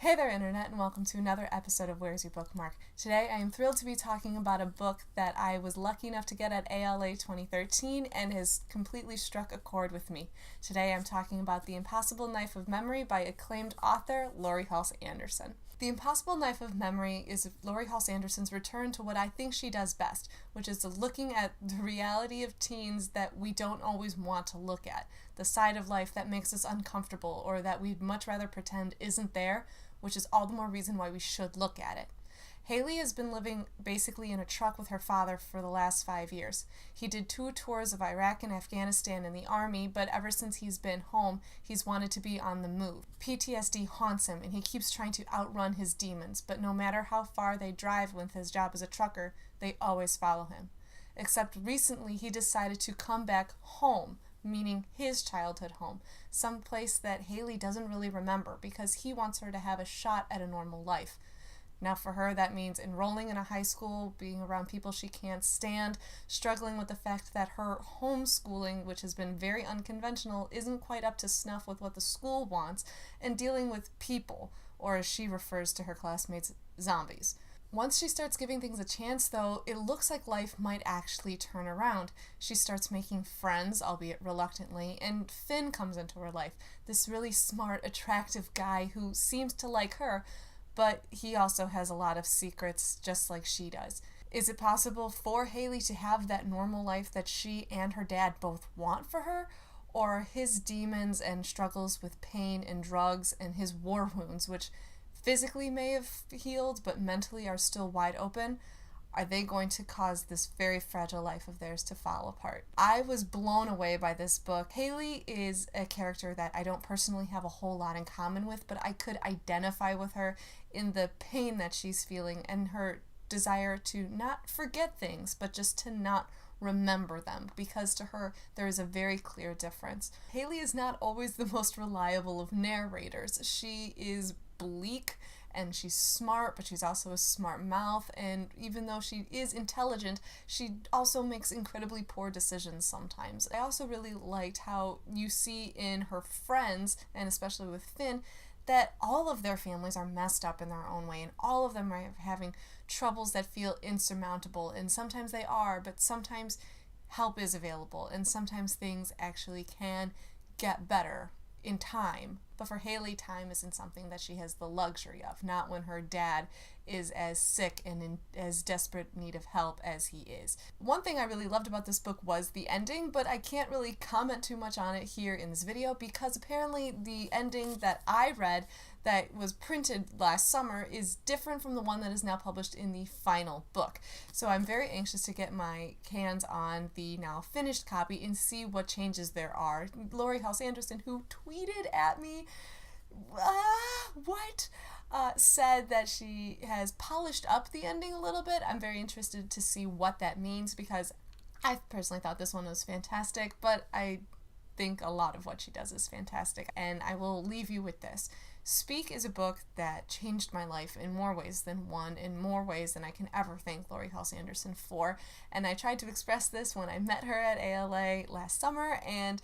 Hey there, Internet, and welcome to another episode of Where's Your Bookmark. Today, I am thrilled to be talking about a book that I was lucky enough to get at ALA 2013 and has completely struck a chord with me. Today, I'm talking about The Impossible Knife of Memory by acclaimed author Laurie Halse Anderson. The Impossible Knife of Memory is Laurie Halse Anderson's return to what I think she does best, which is looking at the reality of teens that we don't always want to look at, the side of life that makes us uncomfortable or that we'd much rather pretend isn't there, which is all the more reason why we should look at it. Haley has been living basically in a truck with her father for the last 5 years. He did 2 tours of Iraq and Afghanistan in the Army, but ever since he's been home, he's wanted to be on the move. PTSD haunts him, and he keeps trying to outrun his demons, but no matter how far they drive with his job as a trucker, they always follow him. Except recently, he decided to come back home, meaning his childhood home, some place that Haley doesn't really remember because he wants her to have a shot at a normal life. Now for her, that means enrolling in a high school, being around people she can't stand, struggling with the fact that her homeschooling, which has been very unconventional, isn't quite up to snuff with what the school wants, and dealing with people, or as she refers to her classmates, zombies. Once she starts giving things a chance, though, it looks like life might actually turn around. She starts making friends, albeit reluctantly, and Finn comes into her life, this really smart, attractive guy who seems to like her, but he also has a lot of secrets, just like she does. Is it possible for Haley to have that normal life that she and her dad both want for her? Or his demons and struggles with pain and drugs and his war wounds, which physically may have healed but mentally are still wide open, are they going to cause this very fragile life of theirs to fall apart? I was blown away by this book. Haley is a character that I don't personally have a whole lot in common with, but I could identify with her in the pain that she's feeling and her desire to not forget things, but just to not remember them, because to her there is a very clear difference. Haley is not always the most reliable of narrators. She is bleak and she's smart, but she's also a smart mouth, and even though she is intelligent, she also makes incredibly poor decisions sometimes. I also really liked how you see in her friends, and especially with Finn, that all of their families are messed up in their own way, and all of them are having troubles that feel insurmountable, and sometimes they are, but sometimes help is available, and sometimes things actually can get better in time. But for Haley, time isn't something that she has the luxury of, not when her dad is as sick and in as desperate need of help as he is. One thing I really loved about this book was the ending, but I can't really comment too much on it here in this video because apparently the ending that I read that was printed last summer is different from the one that is now published in the final book. So I'm very anxious to get my hands on the now finished copy and see what changes there are. Laurie Halse Anderson, who tweeted at me, said that she has polished up the ending a little bit. I'm very interested to see what that means because I personally thought this one was fantastic, but I think a lot of what she does is fantastic. And I will leave you with this. Speak is a book that changed my life in more ways than one, in more ways than I can ever thank Laurie Halse Anderson for. And I tried to express this when I met her at ALA last summer, and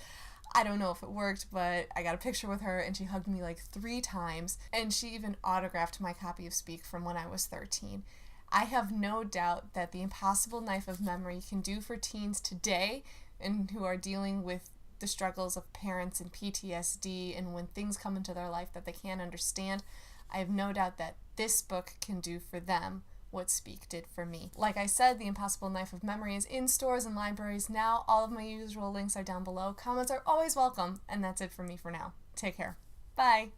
I don't know if it worked, but I got a picture with her and she hugged me like 3 times, and she even autographed my copy of Speak from when I was 13. I have no doubt that The Impossible Knife of Memory can do for teens today and who are dealing with the struggles of parents and PTSD and when things come into their life that they can't understand. I have no doubt that this book can do for them what Speak did for me. Like I said, The Impossible Knife of Memory is in stores and libraries now. All of my usual links are down below. Comments are always welcome, and that's it for me for now. Take care. Bye!